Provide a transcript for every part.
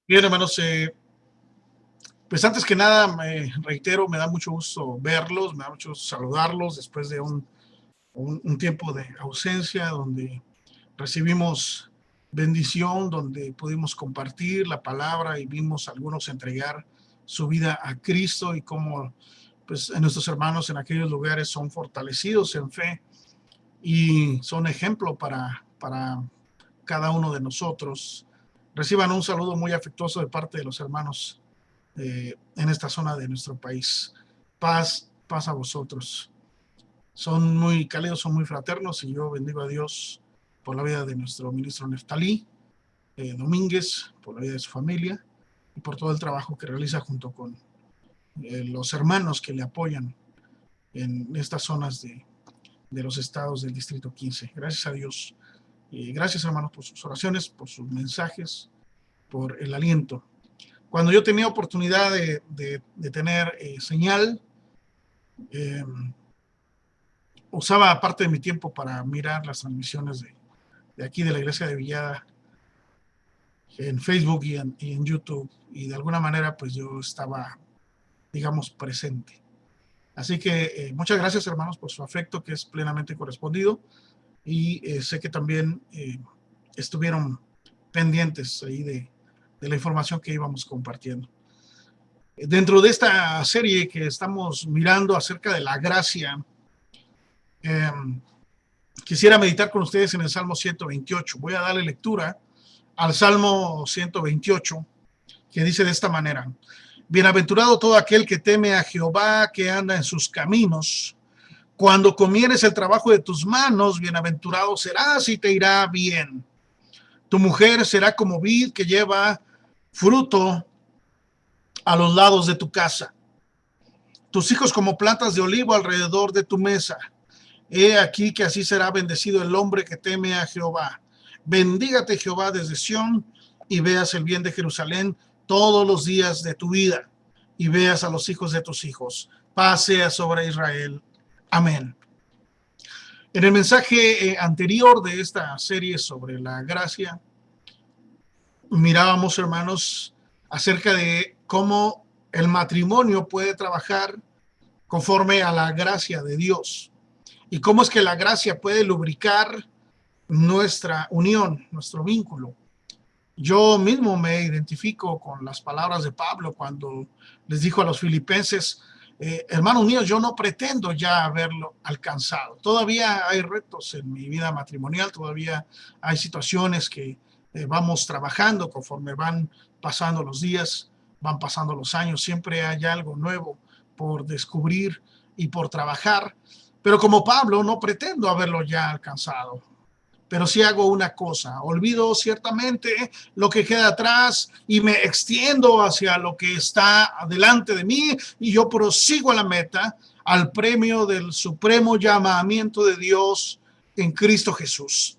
Bien, hermanos, pues antes que nada, me reitero, me da mucho gusto verlos, me da mucho gusto saludarlos después de un tiempo de ausencia donde recibimos bendición, donde pudimos compartir la palabra y vimos a algunos entregar su vida a Cristo y cómo pues, nuestros hermanos en aquellos lugares son fortalecidos en fe y son ejemplo para cada uno de nosotros. Reciban un saludo muy afectuoso de parte de los hermanos en esta zona de nuestro país. Paz, paz a vosotros. Son muy cálidos, son muy fraternos y yo bendigo a Dios por la vida de nuestro ministro Neftalí Domínguez, por la vida de su familia y por todo el trabajo que realiza junto con los hermanos que le apoyan en estas zonas de los estados del Distrito 15. Gracias a Dios. Gracias, hermanos, por sus oraciones, por sus mensajes, por el aliento. Cuando yo tenía oportunidad de tener señal, eh, usaba parte de mi tiempo para mirar las transmisiones de aquí de la iglesia de Villada en Facebook y en YouTube, y de alguna manera pues yo estaba, digamos, presente. Así que muchas gracias, hermanos, por su afecto, que es plenamente correspondido, y sé que también estuvieron pendientes ahí de la información que íbamos compartiendo. Dentro de esta serie que estamos mirando acerca de la gracia, eh, quisiera meditar con ustedes en el Salmo 128. Voy a darle lectura al Salmo 128, que dice de esta manera: Bienaventurado todo aquel que teme a Jehová, que anda en sus caminos. Cuando comieres el trabajo de tus manos, bienaventurado serás y te irá bien. Tu mujer será como vid que lleva fruto a los lados de tu casa. Tus hijos como plantas de olivo alrededor de tu mesa. He aquí que así será bendecido el hombre que teme a Jehová. Bendígate Jehová desde Sión y veas el bien de Jerusalén todos los días de tu vida y veas a los hijos de tus hijos. Paz sea sobre Israel. Amén. En el mensaje anterior de esta serie sobre la gracia, mirábamos, hermanos, acerca de cómo el matrimonio puede trabajar conforme a la gracia de Dios y cómo es que la gracia puede lubricar nuestra unión, nuestro vínculo. Yo mismo me identifico con las palabras de Pablo cuando les dijo a los filipenses: hermanos míos, yo no pretendo ya haberlo alcanzado. Todavía hay retos en mi vida matrimonial, todavía hay situaciones que vamos trabajando conforme van pasando los días, van pasando los años. Siempre hay algo nuevo por descubrir y por trabajar. Pero como Pablo, no pretendo haberlo ya alcanzado. Pero sí hago una cosa: olvido ciertamente lo que queda atrás y me extiendo hacia lo que está delante de mí, y yo prosigo a la meta, al premio del supremo llamamiento de Dios en Cristo Jesús.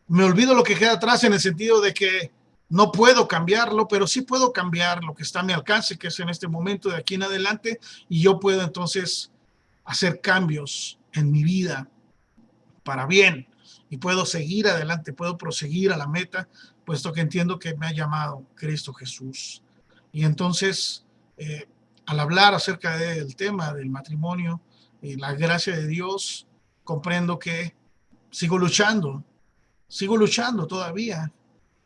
Me olvido lo que queda atrás en el sentido de que no puedo cambiarlo, pero sí puedo cambiar lo que está a mi alcance, que es en este momento de aquí en adelante, y yo puedo entonces hacer cambios en mi vida para bien, y puedo seguir adelante, puedo proseguir a la meta, puesto que entiendo que me ha llamado Cristo Jesús. Y entonces, al hablar acerca del tema del matrimonio y la gracia de Dios, comprendo que sigo luchando todavía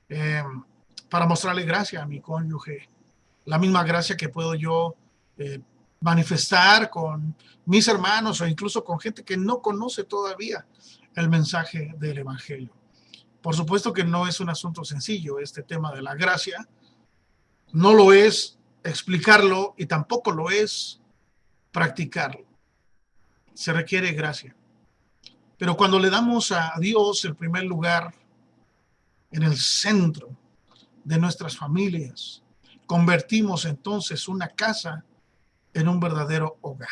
eh, para mostrarle gracia a mi cónyuge, la misma gracia que puedo yo eh, manifestar con mis hermanos o incluso con gente que no conoce todavía el mensaje del Evangelio. Por supuesto que no es un asunto sencillo este tema de la gracia, no lo es explicarlo y tampoco lo es practicarlo. Se requiere gracia. Pero cuando le damos a Dios el primer lugar en el centro de nuestras familias, convertimos entonces una casa en un verdadero hogar.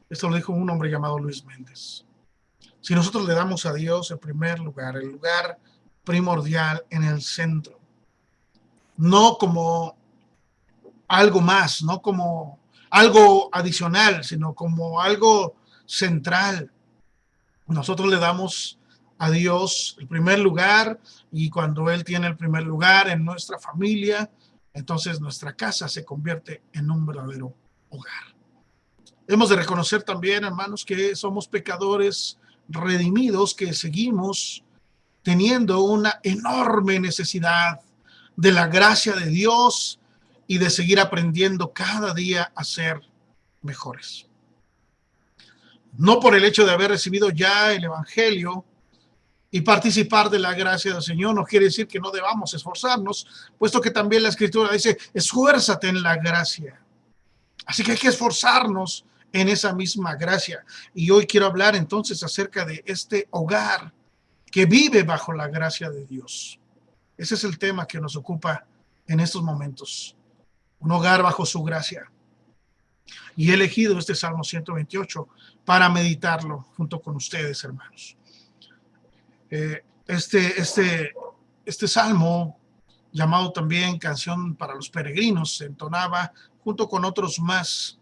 Esto lo dijo un hombre llamado Luis Méndez. Si nosotros le damos a Dios el primer lugar, el lugar primordial en el centro, no como algo más, no como algo adicional, sino como algo central, nosotros le damos a Dios el primer lugar, y cuando Él tiene el primer lugar en nuestra familia, entonces nuestra casa se convierte en un verdadero hogar. Hemos de reconocer también, hermanos, que somos pecadores redimidos, que seguimos teniendo una enorme necesidad de la gracia de Dios y de seguir aprendiendo cada día a ser mejores. No por el hecho de haber recibido ya el Evangelio y participar de la gracia del Señor, no quiere decir que no debamos esforzarnos, puesto que también la Escritura dice, esfuérzate en la gracia. Así que hay que esforzarnos en esa misma gracia. Y hoy quiero hablar entonces acerca de este hogar que vive bajo la gracia de Dios. Ese es el tema que nos ocupa en estos momentos. Un hogar bajo su gracia. Y he elegido este Salmo 128 para meditarlo junto con ustedes, hermanos. Este salmo, llamado también Canción para los Peregrinos, se entonaba junto con otros más,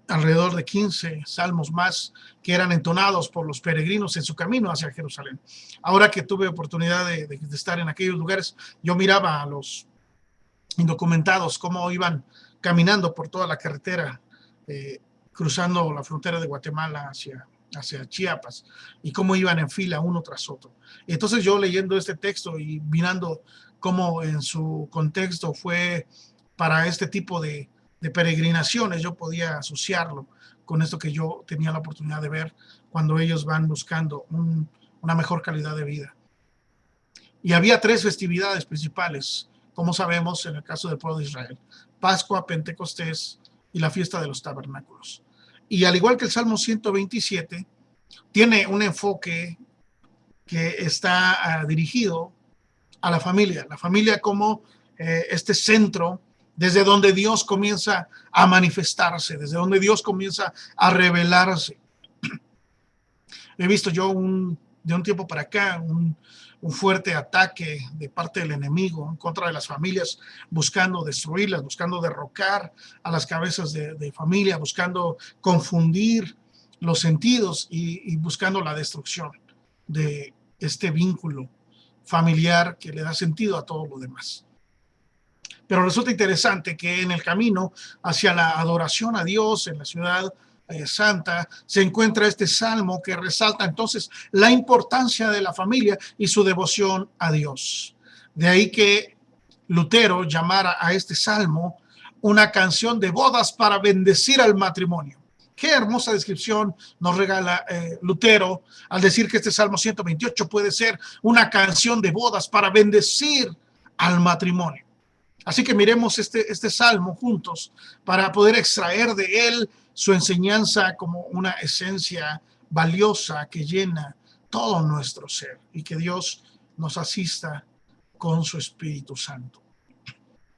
alrededor de 15 salmos más que eran entonados por los peregrinos en su camino hacia Jerusalén. Ahora que tuve oportunidad de estar en aquellos lugares, yo miraba a los indocumentados cómo iban caminando por toda la carretera, cruzando la frontera de Guatemala hacia Chiapas, y cómo iban en fila uno tras otro. Entonces yo leyendo este texto y mirando cómo en su contexto fue para este tipo de peregrinaciones, yo podía asociarlo con esto que yo tenía la oportunidad de ver cuando ellos van buscando una mejor calidad de vida. Y había 3 festividades principales, como sabemos en el caso del pueblo de Israel: Pascua, Pentecostés y la fiesta de los tabernáculos. Y al igual que el Salmo 127, tiene un enfoque que está dirigido a la familia como este centro desde donde Dios comienza a manifestarse, desde donde Dios comienza a revelarse. He visto yo de un tiempo para acá un fuerte ataque de parte del enemigo en contra de las familias, buscando destruirlas, buscando derrocar a las cabezas de familia, buscando confundir los sentidos y buscando la destrucción de este vínculo familiar que le da sentido a todo lo demás. Pero resulta interesante que en el camino hacia la adoración a Dios en la ciudad santa se encuentra este salmo que resalta entonces la importancia de la familia y su devoción a Dios. De ahí que Lutero llamara a este salmo una canción de bodas para bendecir al matrimonio. Qué hermosa descripción nos regala Lutero al decir que este Salmo 128 puede ser una canción de bodas para bendecir al matrimonio. Así que miremos este salmo juntos para poder extraer de él su enseñanza como una esencia valiosa que llena todo nuestro ser, y que Dios nos asista con su Espíritu Santo.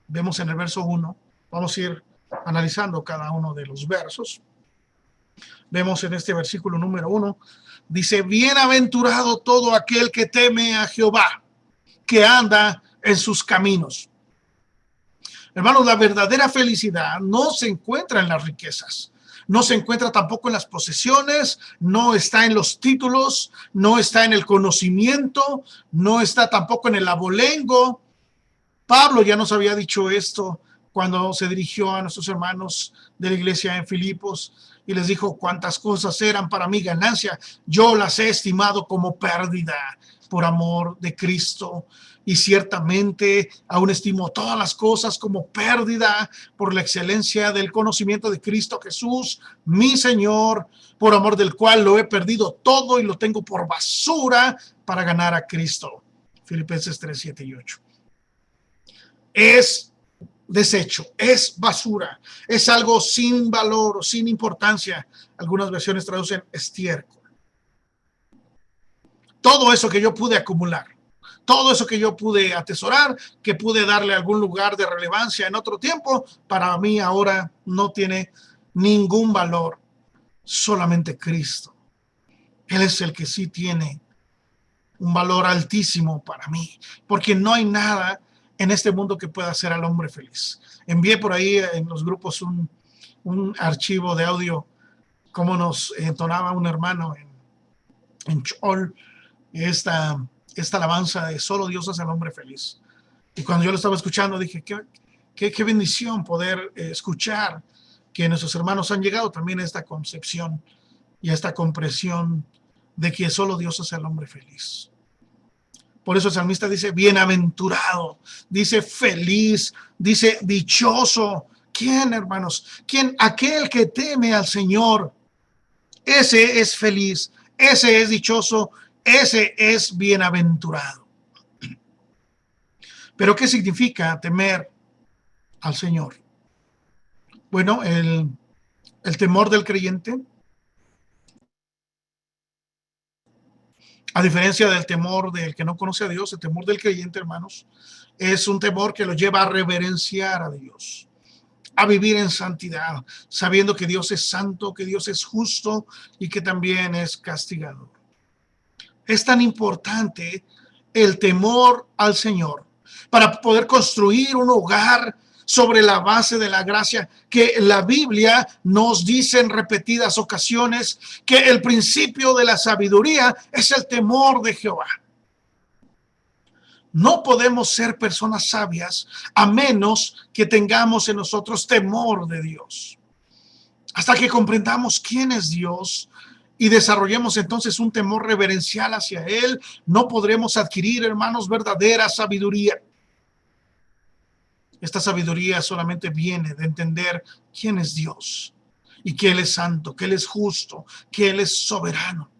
Vemos en el verso 1, vamos a ir analizando cada uno de los versos. Vemos en este versículo número 1, dice: bienaventurado todo aquel que teme a Jehová, que anda en sus caminos. Hermanos, la verdadera felicidad no se encuentra en las riquezas, no se encuentra tampoco en las posesiones, no está en los títulos, no está en el conocimiento, no está tampoco en el abolengo. Pablo ya nos había dicho esto cuando se dirigió a nuestros hermanos de la iglesia en Filipos y les dijo: cuántas cosas eran para mí ganancia, yo las he estimado como pérdida por amor de Cristo. Y ciertamente aún estimo todas las cosas como pérdida por la excelencia del conocimiento de Cristo Jesús, mi Señor, por amor del cual lo he perdido todo y lo tengo por basura para ganar a Cristo. Filipenses 3, 7 y 8. Es desecho, es basura, es algo sin valor, sin importancia. Algunas versiones traducen estiércol. Todo eso que yo pude acumular, todo eso que yo pude atesorar, que pude darle algún lugar de relevancia en otro tiempo, para mí ahora no tiene ningún valor. Solamente Cristo. Él es el que sí tiene un valor altísimo para mí, porque no hay nada en este mundo que pueda hacer al hombre feliz. Envié por ahí en los grupos un archivo de audio, como nos entonaba un hermano en Chol, esta, esta alabanza de solo Dios hace al hombre feliz. Y cuando yo lo estaba escuchando dije, qué bendición poder escuchar que nuestros hermanos han llegado también a esta concepción y a esta comprensión de que solo Dios hace al hombre feliz. Por eso el salmista dice bienaventurado, dice feliz, dice dichoso. ¿Quién, hermanos? ¿Quién? Aquel que teme al Señor. Ese es feliz, ese es dichoso, ese es bienaventurado. Pero ¿qué significa temer al Señor? Bueno, el temor del creyente, a diferencia del temor del que no conoce a Dios, el temor del creyente, hermanos, es un temor que lo lleva a reverenciar a Dios, a vivir en santidad, sabiendo que Dios es santo, que Dios es justo y que también es castigador. Es tan importante el temor al Señor para poder construir un hogar sobre la base de la gracia, que la Biblia nos dice en repetidas ocasiones que el principio de la sabiduría es el temor de Jehová. No podemos ser personas sabias a menos que tengamos en nosotros temor de Dios. Hasta que comprendamos quién es Dios y desarrollemos entonces un temor reverencial hacia Él, no podremos adquirir, hermanos, verdadera sabiduría. Esta sabiduría solamente viene de entender quién es Dios y que Él es santo, que Él es justo, que Él es soberano.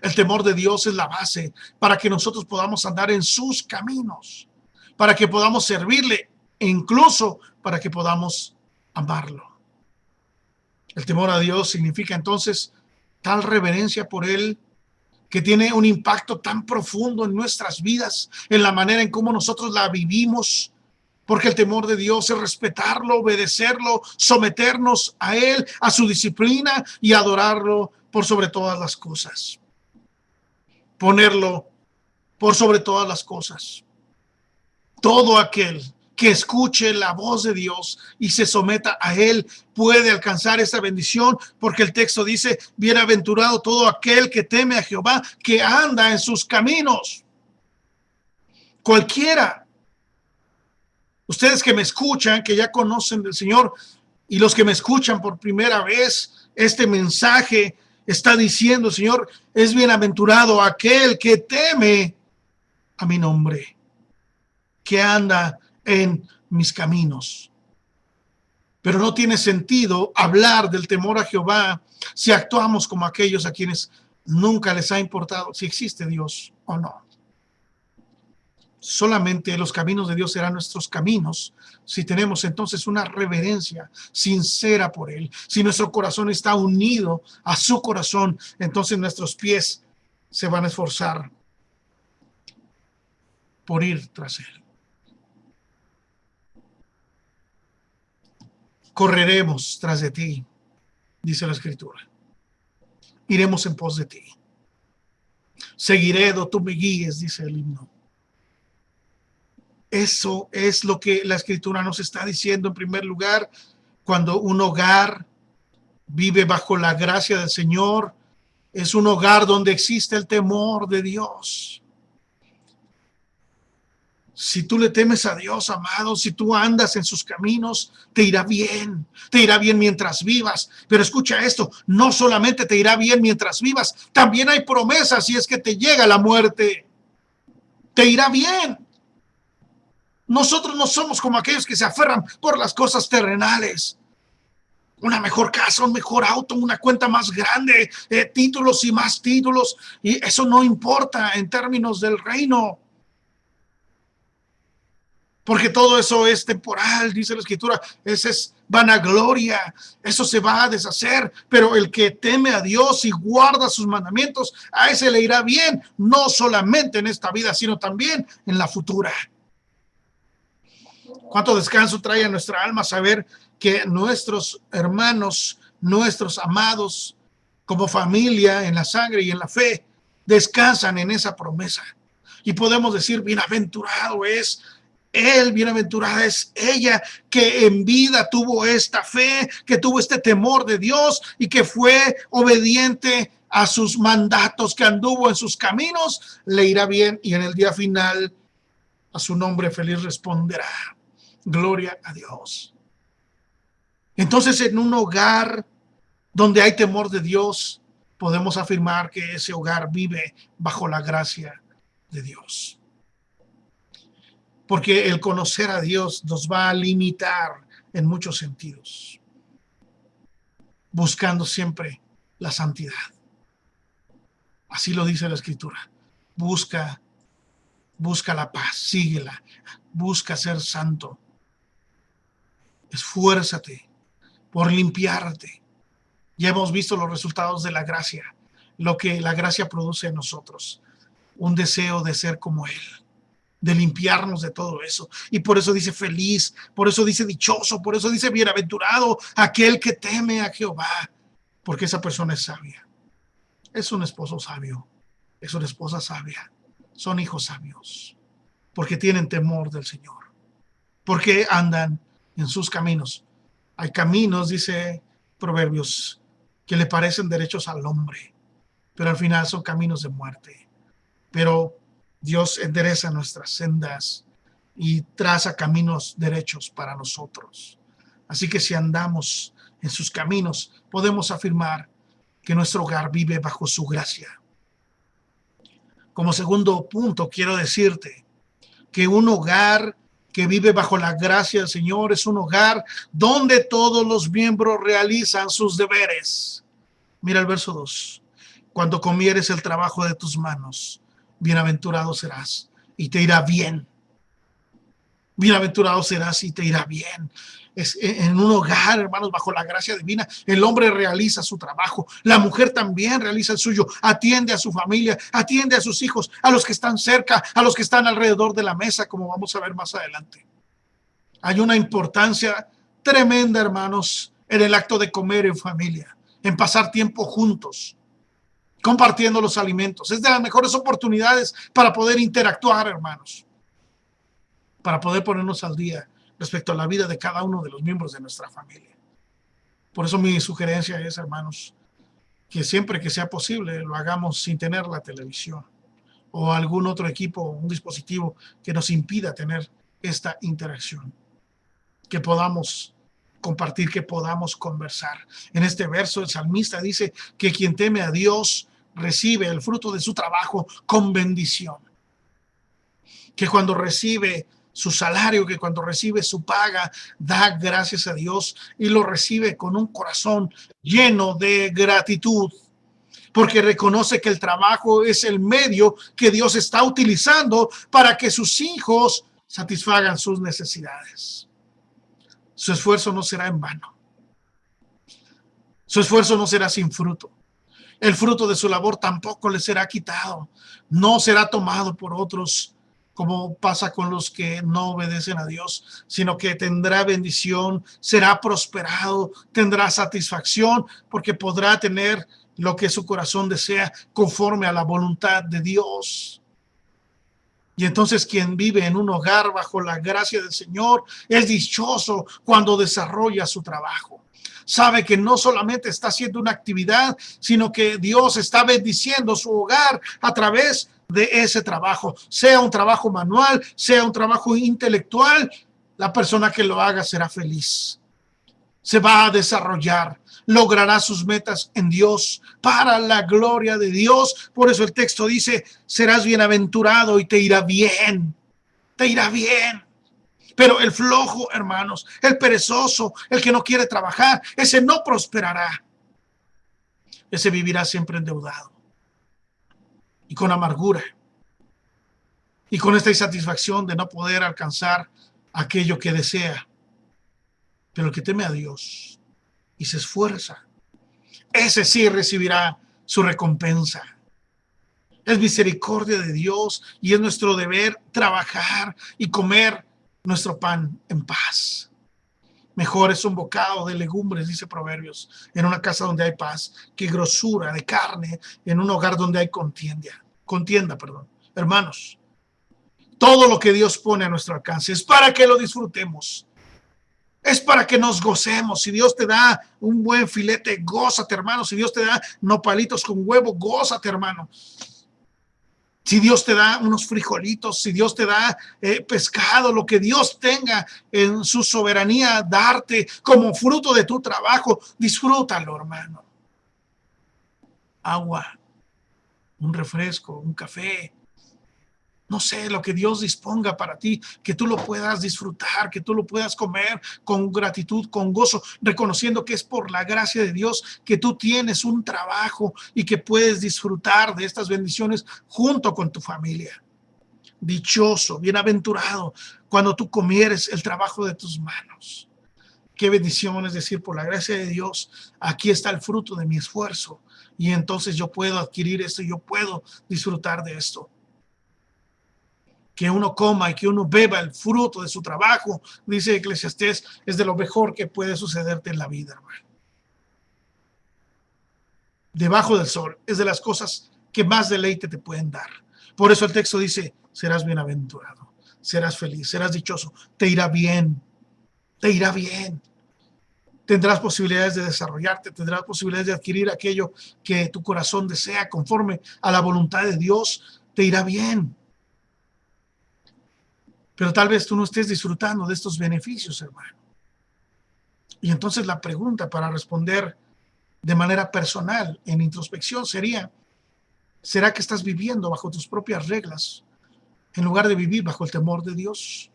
El temor de Dios es la base para que nosotros podamos andar en sus caminos, para que podamos servirle e incluso para que podamos amarlo. El temor a Dios significa entonces tal reverencia por Él que tiene un impacto tan profundo en nuestras vidas, en la manera en cómo nosotros la vivimos, porque el temor de Dios es respetarlo, obedecerlo, someternos a Él, a su disciplina y adorarlo por sobre todas las cosas. Ponerlo por sobre todas las cosas. Todo aquel que escuche la voz de Dios y se someta a Él puede alcanzar esa bendición, porque el texto dice, bienaventurado todo aquel que teme a Jehová, que anda en sus caminos. Cualquiera. Ustedes que me escuchan, que ya conocen del Señor, y los que me escuchan por primera vez, este mensaje está diciendo, Señor, es bienaventurado aquel que teme a mi nombre, que anda en mis caminos. Pero no tiene sentido hablar del temor a Jehová si actuamos como aquellos a quienes nunca les ha importado si existe Dios o no. Solamente los caminos de Dios serán nuestros caminos si tenemos entonces una reverencia sincera por Él. Si nuestro corazón está unido a su corazón, entonces nuestros pies se van a esforzar por ir tras Él. Correremos tras de ti, dice la Escritura. Iremos en pos de ti. Seguiré do tú me guíes, dice el himno. Eso es lo que la Escritura nos está diciendo en primer lugar. Cuando un hogar vive bajo la gracia del Señor, es un hogar donde existe el temor de Dios. Si tú le temes a Dios, amado, si tú andas en sus caminos, te irá bien mientras vivas. Pero escucha esto, no solamente te irá bien mientras vivas, también hay promesas si es que te llega la muerte. Te irá bien. Nosotros no somos como aquellos que se aferran por las cosas terrenales. Una mejor casa, un mejor auto, una cuenta más grande, títulos y más títulos. Y eso no importa en términos del reino. Porque todo eso es temporal, dice la Escritura. Esa es vanagloria. Eso se va a deshacer. Pero el que teme a Dios y guarda sus mandamientos, a ese le irá bien. No solamente en esta vida, sino también en la futura. Cuánto descanso trae a nuestra alma saber que nuestros hermanos, nuestros amados, como familia en la sangre y en la fe, descansan en esa promesa. Y podemos decir, bienaventurado es él, bienaventurada es ella, que en vida tuvo esta fe, que tuvo este temor de Dios y que fue obediente a sus mandatos, que anduvo en sus caminos, le irá bien y en el día final a su nombre feliz responderá. Gloria a Dios. Entonces, en un hogar donde hay temor de Dios, podemos afirmar que ese hogar vive bajo la gracia de Dios. Porque el conocer a Dios nos va a limitar en muchos sentidos, buscando siempre la santidad. Así lo dice la Escritura. Busca la paz, síguela, busca ser santo. Esfuérzate por limpiarte. Ya hemos visto los resultados de la gracia, lo que la gracia produce en nosotros, un deseo de ser como Él, de limpiarnos de todo eso. Y por eso dice feliz, por eso dice dichoso, por eso dice bienaventurado aquel que teme a Jehová, porque esa persona es sabia. Es un esposo sabio, es una esposa sabia, son hijos sabios, porque tienen temor del Señor, porque andan en sus caminos. Hay caminos, dice Proverbios, que le parecen derechos al hombre, pero al final son caminos de muerte. Pero Dios endereza nuestras sendas y traza caminos derechos para nosotros. Así que si andamos en sus caminos, podemos afirmar que nuestro hogar vive bajo su gracia. Como segundo punto, quiero decirte que un hogar que vive bajo la gracia del Señor es un hogar donde todos los miembros realizan sus deberes. Mira el verso 2. Cuando comieres el trabajo de tus manos, bienaventurado serás y te irá bien. Bienaventurado serás y te irá bien. En un hogar, hermanos, bajo la gracia divina, el hombre realiza su trabajo, la mujer también realiza el suyo, atiende a su familia, atiende a sus hijos, a los que están cerca, a los que están alrededor de la mesa, como vamos a ver más adelante. Hay una importancia tremenda, hermanos, en el acto de comer en familia, en pasar tiempo juntos, compartiendo los alimentos. Es de las mejores oportunidades para poder interactuar, hermanos, para poder ponernos al día respecto a la vida de cada uno de los miembros de nuestra familia. Por eso mi sugerencia es, hermanos, que siempre que sea posible lo hagamos sin tener la televisión o algún otro equipo, un dispositivo que nos impida tener esta interacción. Que podamos compartir, que podamos conversar. En este verso el salmista dice que quien teme a Dios recibe el fruto de su trabajo con bendición. Que cuando recibe su salario, que cuando recibe su paga, da gracias a Dios y lo recibe con un corazón lleno de gratitud, porque reconoce que el trabajo es el medio que Dios está utilizando para que sus hijos satisfagan sus necesidades. Su esfuerzo no será en vano. Su esfuerzo no será sin fruto. El fruto de su labor tampoco le será quitado. No será tomado por otros, como pasa con los que no obedecen a Dios, sino que tendrá bendición, será prosperado, tendrá satisfacción, porque podrá tener lo que su corazón desea conforme a la voluntad de Dios. Y entonces quien vive en un hogar bajo la gracia del Señor es dichoso cuando desarrolla su trabajo. Sabe que no solamente está haciendo una actividad, sino que Dios está bendiciendo su hogar a través de ese trabajo. Sea un trabajo manual, sea un trabajo intelectual, la persona que lo haga será feliz. Se va a desarrollar, logrará sus metas en Dios, para la gloria de Dios. Por eso el texto dice, serás bienaventurado y te irá bien. Te irá bien. Pero el flojo, hermanos, el perezoso, el que no quiere trabajar, ese no prosperará. Ese vivirá siempre endeudado y con amargura y con esta insatisfacción de no poder alcanzar aquello que desea. Pero el que teme a Dios y se esfuerza, ese sí recibirá su recompensa. Es misericordia de Dios y es nuestro deber trabajar y comer nuestro pan en paz. Mejor es un bocado de legumbres, dice Proverbios, en una casa donde hay paz, que grosura de carne en un hogar donde hay contienda. Hermanos, todo lo que Dios pone a nuestro alcance es para que lo disfrutemos. es para que nos gocemos. Si Dios te da un buen filete, gózate, hermano. Si Dios te da nopalitos con huevo, gózate, hermano. Si Dios te da unos frijolitos, si Dios te da pescado, lo que Dios tenga en su soberanía darte como fruto de tu trabajo, disfrútalo, hermano. Agua, un refresco, un café, no sé, lo que Dios disponga para ti, que tú lo puedas disfrutar, que tú lo puedas comer con gratitud, con gozo, reconociendo que es por la gracia de Dios que tú tienes un trabajo y que puedes disfrutar de estas bendiciones junto con tu familia. Dichoso, bienaventurado, cuando tú comieres el trabajo de tus manos. Qué bendición es decir, por la gracia de Dios, aquí está el fruto de mi esfuerzo y entonces yo puedo adquirir esto, yo puedo disfrutar de esto. Que uno coma y que uno beba el fruto de su trabajo, dice Eclesiastés, es de lo mejor que puede sucederte en la vida, hermano. Debajo del sol es de las cosas que más deleite te pueden dar. Por eso el texto dice, serás bienaventurado, serás feliz, serás dichoso, te irá bien, te irá bien. Tendrás posibilidades de desarrollarte, tendrás posibilidades de adquirir aquello que tu corazón desea conforme a la voluntad de Dios, te irá bien. Pero tal vez tú no estés disfrutando de estos beneficios, hermano. Y entonces la pregunta para responder de manera personal, en introspección, sería, ¿será que estás viviendo bajo tus propias reglas en lugar de vivir bajo el temor de Dios?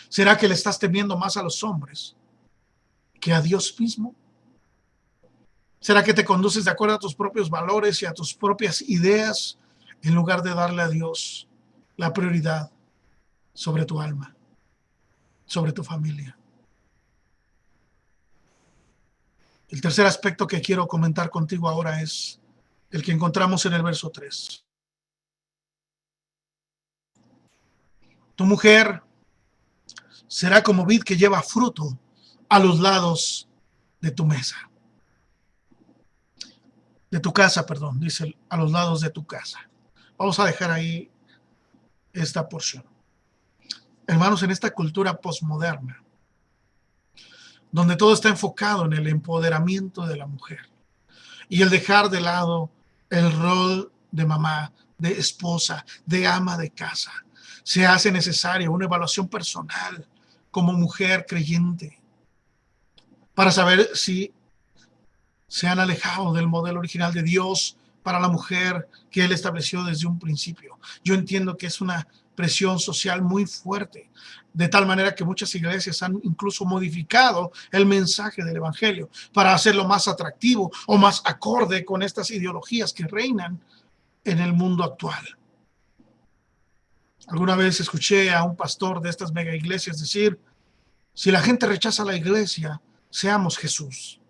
¿Será que le estás temiendo más a los hombres que a Dios mismo? ¿Será que te conduces de acuerdo a tus propios valores y a tus propias ideas en lugar de darle a Dios la prioridad sobre tu alma, sobre tu familia? El tercer aspecto que quiero comentar contigo ahora es el que encontramos en el verso 3. Tu mujer será como vid que lleva fruto a los lados de tu mesa. De tu casa, perdón, dice a los lados de tu casa. Vamos a dejar ahí esta porción. Hermanos, en esta cultura posmoderna, donde todo está enfocado en el empoderamiento de la mujer y el dejar de lado el rol de mamá, de esposa, de ama de casa, se hace necesaria una evaluación personal como mujer creyente para saber si se han alejado del modelo original de Dios para la mujer que Él estableció desde un principio. Yo entiendo que es una presión social muy fuerte, de tal manera que muchas iglesias han incluso modificado el mensaje del evangelio para hacerlo más atractivo o más acorde con estas ideologías que reinan en el mundo actual. Alguna vez escuché a un pastor de estas mega iglesias decir, si la gente rechaza la iglesia, seamos Jesús.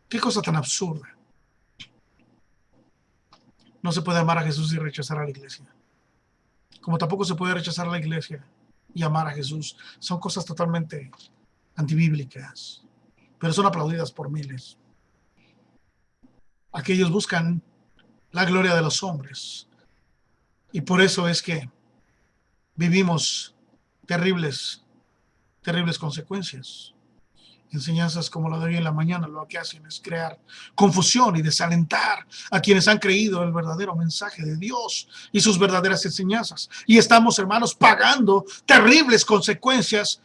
Qué cosa tan absurda. No se puede amar a Jesús y rechazar a la iglesia. Como tampoco se puede rechazar a la iglesia y amar a Jesús. Son cosas totalmente antibíblicas, pero son aplaudidas por miles. Aquellos buscan la gloria de los hombres. Y por eso es que vivimos terribles consecuencias. Enseñanzas como la de hoy en la mañana lo que hacen es crear confusión y desalentar a quienes han creído el verdadero mensaje de Dios y sus verdaderas enseñanzas. Y estamos, hermanos, pagando terribles consecuencias,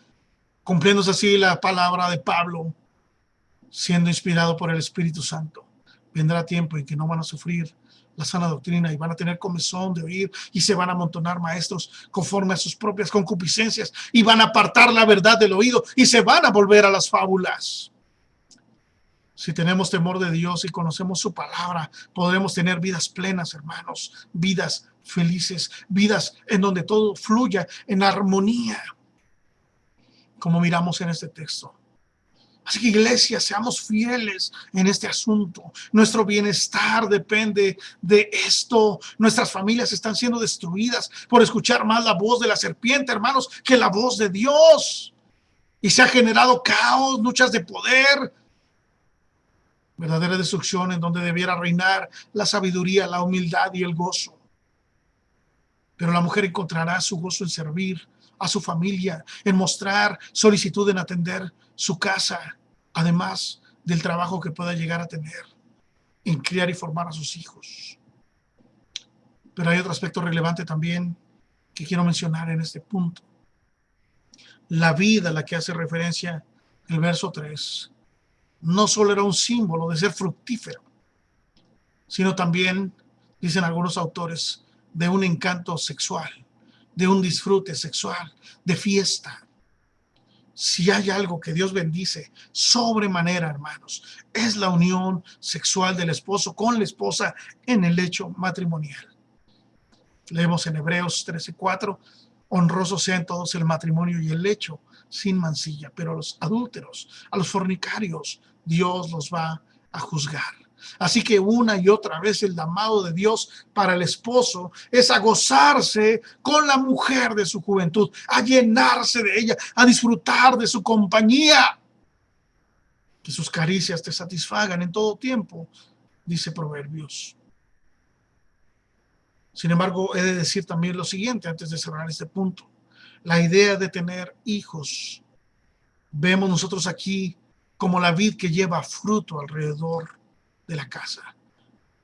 cumpliéndose así la palabra de Pablo, siendo inspirado por el Espíritu Santo. Vendrá tiempo en que no van a sufrir la sana doctrina y van a tener comezón de oír y se van a amontonar maestros conforme a sus propias concupiscencias y van a apartar la verdad del oído y se van a volver a las fábulas. Si tenemos temor de Dios y conocemos su palabra, podremos tener vidas plenas, hermanos, vidas felices, vidas en donde todo fluya en armonía, como miramos en este texto. Así que, iglesia, seamos fieles en este asunto. Nuestro bienestar depende de esto. Nuestras familias están siendo destruidas por escuchar más la voz de la serpiente, hermanos, que la voz de Dios. Y se ha generado caos, luchas de poder, verdadera destrucción en donde debiera reinar la sabiduría, la humildad y el gozo. Pero la mujer encontrará su gozo en servir a su familia, en mostrar solicitud en atender su casa, además del trabajo que pueda llegar a tener, en criar y formar a sus hijos. Pero hay otro aspecto relevante también que quiero mencionar en este punto. La vida a la que hace referencia el verso 3 no solo era un símbolo de ser fructífero, sino también, dicen algunos autores, de un encanto sexual, de un disfrute sexual, de fiesta. Si hay algo que Dios bendice sobremanera, hermanos, es la unión sexual del esposo con la esposa en el lecho matrimonial. Leemos en Hebreos 13:4, honrosos sean todos el matrimonio y el lecho sin mancilla, pero a los adúlteros, a los fornicarios, Dios los va a juzgar. Así que una y otra vez el llamado de Dios para el esposo es a gozarse con la mujer de su juventud, a llenarse de ella, a disfrutar de su compañía. Que sus caricias te satisfagan en todo tiempo, dice Proverbios. Sin embargo, he de decir también lo siguiente antes de cerrar este punto. La idea de tener hijos, vemos nosotros aquí como la vid que lleva fruto alrededor de la casa.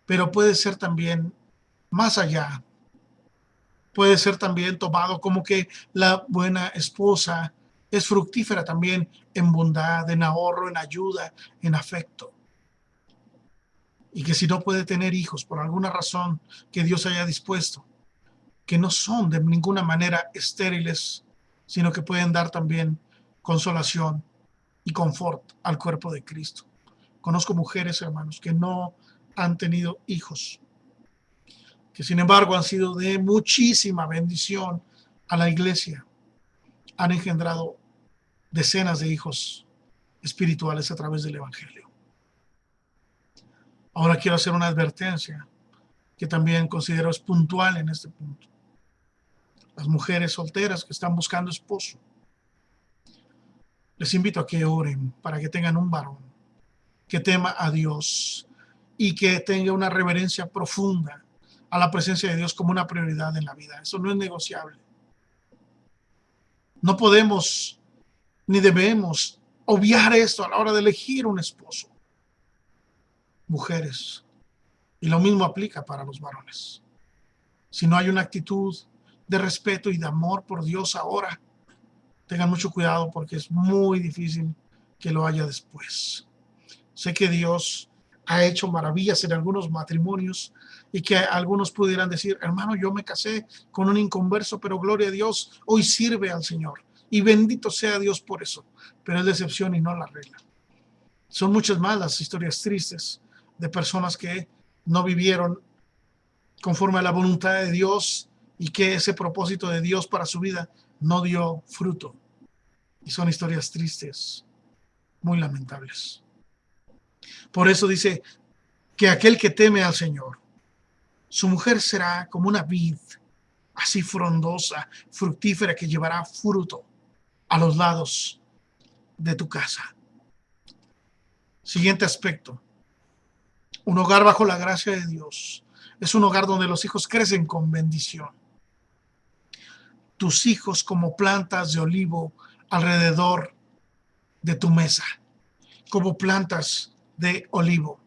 Pero puede ser también más allá. Puede ser también tomado como que la buena esposa es fructífera también en bondad, en ahorro, en ayuda, en afecto. Y que si no puede tener hijos por alguna razón que Dios haya dispuesto, que no son de ninguna manera estériles, sino que pueden dar también consolación y confort al cuerpo de Cristo. Conozco mujeres, hermanos, que no han tenido hijos, que sin embargo han sido de muchísima bendición a la iglesia. Han engendrado decenas de hijos espirituales a través del Evangelio. Ahora quiero hacer una advertencia que también considero es puntual en este punto. Las mujeres solteras que están buscando esposo, les invito a que oren para que tengan un varón que tema a Dios y que tenga una reverencia profunda a la presencia de Dios como una prioridad en la vida. Eso no es negociable. No podemos ni debemos obviar esto a la hora de elegir un esposo. Mujeres, y lo mismo aplica para los varones. Si no hay una actitud de respeto y de amor por Dios ahora, tengan mucho cuidado porque es muy difícil que lo haya después. Sé que Dios ha hecho maravillas en algunos matrimonios y que algunos pudieran decir, hermano, yo me casé con un inconverso, pero gloria a Dios, hoy sirve al Señor y bendito sea Dios por eso. Pero es la excepción y no la regla. Son muchas más las historias tristes de personas que no vivieron conforme a la voluntad de Dios y que ese propósito de Dios para su vida no dio fruto. Y son historias tristes, muy lamentables. Por eso dice que aquel que teme al Señor, su mujer será como una vid, así frondosa, fructífera, que llevará fruto a los lados de tu casa. Siguiente aspecto. Un hogar bajo la gracia de Dios es un hogar donde los hijos crecen con bendición. Tus hijos como plantas de olivo alrededor de tu mesa, como plantas de olivo.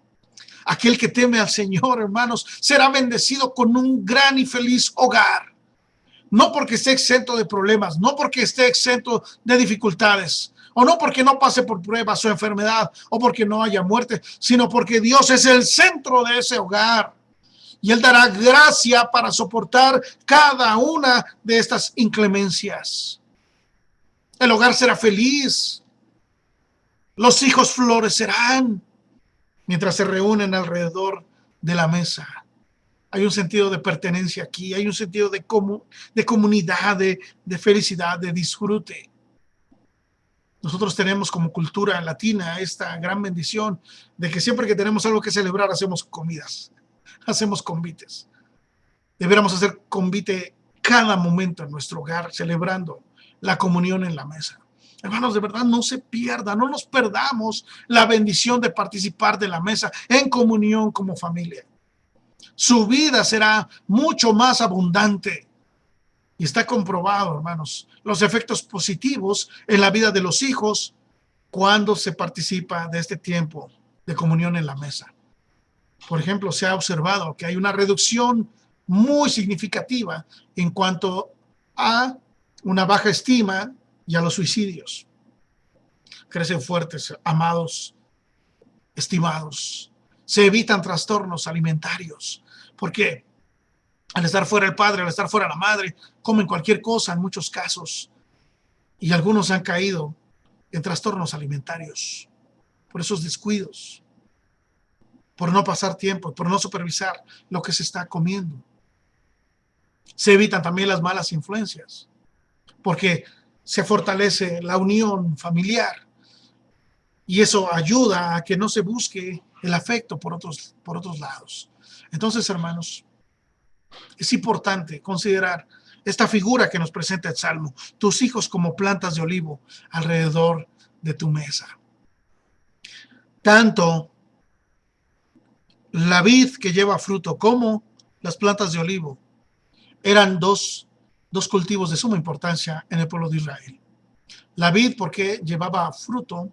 Aquel que teme al Señor, hermanos, será bendecido con un gran y feliz hogar. No porque esté exento de problemas, no porque esté exento de dificultades, o no porque no pase por pruebas o enfermedad, o porque no haya muerte, sino porque Dios es el centro de ese hogar. Y Él dará gracia para soportar cada una de estas inclemencias. El hogar será feliz. Los hijos florecerán mientras se reúnen alrededor de la mesa. Hay un sentido de pertenencia aquí, hay un sentido de comunidad, de felicidad, de disfrute. Nosotros tenemos como cultura latina esta gran bendición de que siempre que tenemos algo que celebrar hacemos comidas, hacemos convites. Deberíamos hacer convite cada momento en nuestro hogar, celebrando la comunión en la mesa. Hermanos, de verdad no se pierda, no nos perdamos la bendición de participar de la mesa en comunión como familia. Su vida será mucho más abundante Y está comprobado, hermanos, los efectos positivos en la vida de los hijos cuando se participa de este tiempo de comunión en la mesa. Por ejemplo, se ha observado que hay una reducción muy significativa en cuanto a una baja estima y a los suicidios. Crecen fuertes, amados, estimados. Se evitan trastornos alimentarios, porque al estar fuera el padre, al estar fuera la madre, comen cualquier cosa en muchos casos. Y algunos han caído en trastornos alimentarios por esos descuidos, por no pasar tiempo, por no supervisar lo que se está comiendo. Se evitan también las malas influencias, porque se fortalece la unión familiar y eso ayuda a que no se busque el afecto por otros lados. Entonces, hermanos, es importante considerar esta figura que nos presenta el Salmo, tus hijos como plantas de olivo alrededor de tu mesa. Tanto la vid que lleva fruto como las plantas de olivo eran dos cultivos de suma importancia en el pueblo de Israel. La vid porque llevaba fruto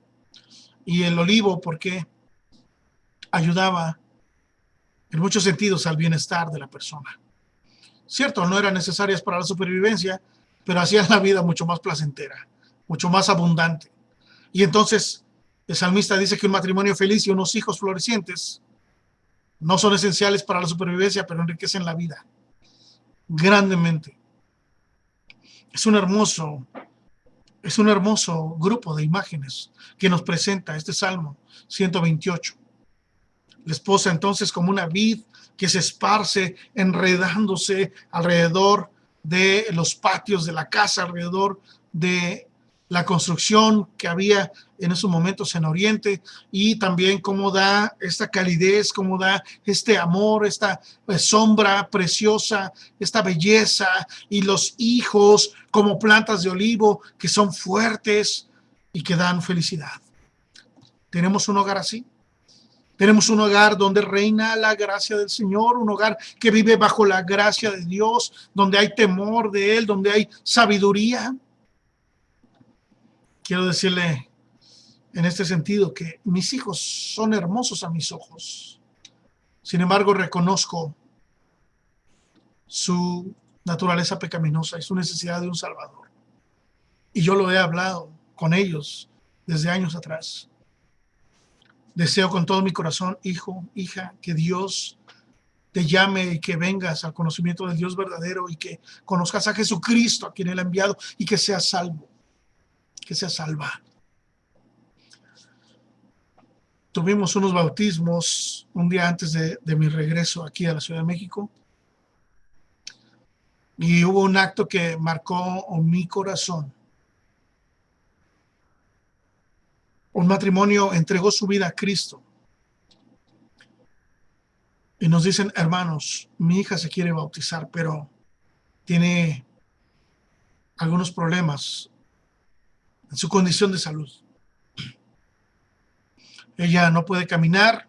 y el olivo porque ayudaba en muchos sentidos al bienestar de la persona. Cierto, no eran necesarias para la supervivencia, pero hacían la vida mucho más placentera, mucho más abundante. Y entonces el salmista dice que un matrimonio feliz y unos hijos florecientes no son esenciales para la supervivencia, pero enriquecen la vida grandemente. Es un hermoso grupo de imágenes que nos presenta este Salmo 128. La esposa entonces como una vid que se esparce enredándose alrededor de los patios de la casa, alrededor de la construcción que había en esos momentos en Oriente, y también cómo da esta calidez, cómo da este amor, esta sombra preciosa, esta belleza, y los hijos como plantas de olivo que son fuertes y que dan felicidad. ¿Tenemos un hogar así? Tenemos un hogar donde reina la gracia del Señor, un hogar que vive bajo la gracia de Dios, donde hay temor de Él, donde hay sabiduría. Quiero decirle en este sentido que mis hijos son hermosos a mis ojos. Sin embargo, reconozco su naturaleza pecaminosa y su necesidad de un Salvador. Y yo lo he hablado con ellos desde años atrás. Deseo con todo mi corazón, hijo, hija, que Dios te llame y que vengas al conocimiento del Dios verdadero y que conozcas a Jesucristo, a quien Él ha enviado, y que seas salvo, que seas salva. Tuvimos unos bautismos un día antes de mi regreso aquí a la Ciudad de México y hubo un acto que marcó mi corazón. Un matrimonio entregó su vida a Cristo. Y nos dicen, hermanos, mi hija se quiere bautizar, pero tiene algunos problemas en su condición de salud. Ella no puede caminar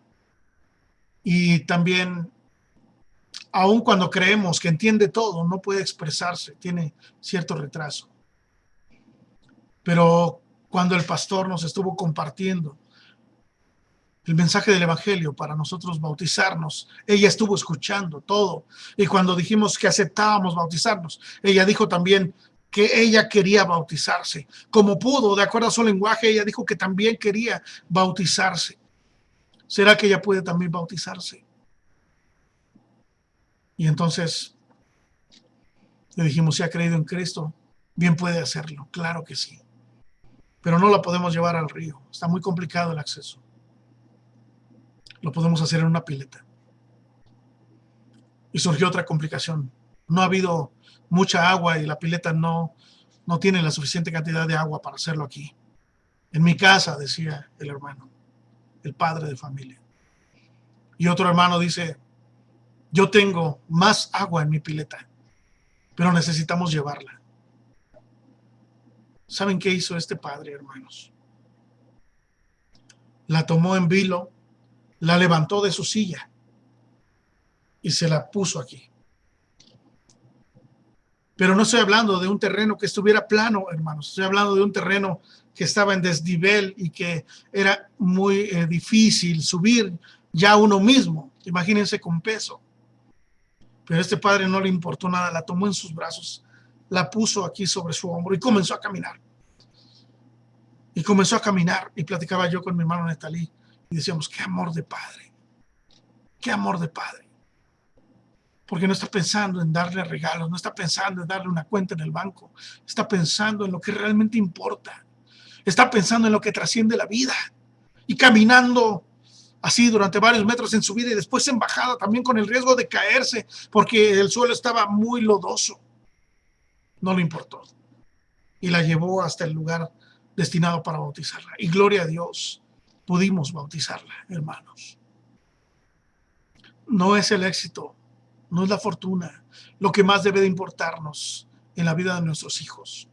y también, aun cuando creemos que entiende todo, no puede expresarse, tiene cierto retraso. Pero cuando el pastor nos estuvo compartiendo el mensaje del Evangelio para nosotros bautizarnos, ella estuvo escuchando todo. Y cuando dijimos que aceptábamos bautizarnos, ella dijo también que ella quería bautizarse. Como pudo, de acuerdo a su lenguaje, ella dijo que también quería bautizarse. ¿Será que ella puede también bautizarse? Y entonces le dijimos, si ha creído en Cristo, bien puede hacerlo. Claro que sí. Pero no la podemos llevar al río. Está muy complicado el acceso. Lo podemos hacer en una pileta. Y surgió otra complicación. No ha habido mucha agua y la pileta no tiene la suficiente cantidad de agua para hacerlo aquí. En mi casa, decía el hermano, el padre de familia. Y otro hermano dice, yo tengo más agua en mi pileta, pero necesitamos llevarla. ¿Saben qué hizo este padre, hermanos? La tomó en vilo, la levantó de su silla y se la puso aquí. Pero no estoy hablando de un terreno que estuviera plano, hermanos. Estoy hablando de un terreno que estaba en desnivel y que era muy difícil subir ya uno mismo. Imagínense con peso. Pero a este padre no le importó nada, la tomó en sus brazos, la puso aquí sobre su hombro y comenzó a caminar. Y comenzó a caminar y platicaba yo con mi hermano Netalí y decíamos, qué amor de padre, qué amor de padre. Porque no está pensando en darle regalos, no está pensando en darle una cuenta en el banco, está pensando en lo que realmente importa, está pensando en lo que trasciende la vida y caminando así durante varios metros en subida y después en bajada también con el riesgo de caerse porque el suelo estaba muy lodoso. No le importó y la llevó hasta el lugar destinado para bautizarla. Y gloria a Dios, pudimos bautizarla, hermanos. No es el éxito, no es la fortuna lo que más debe de importarnos en la vida de nuestros hijos.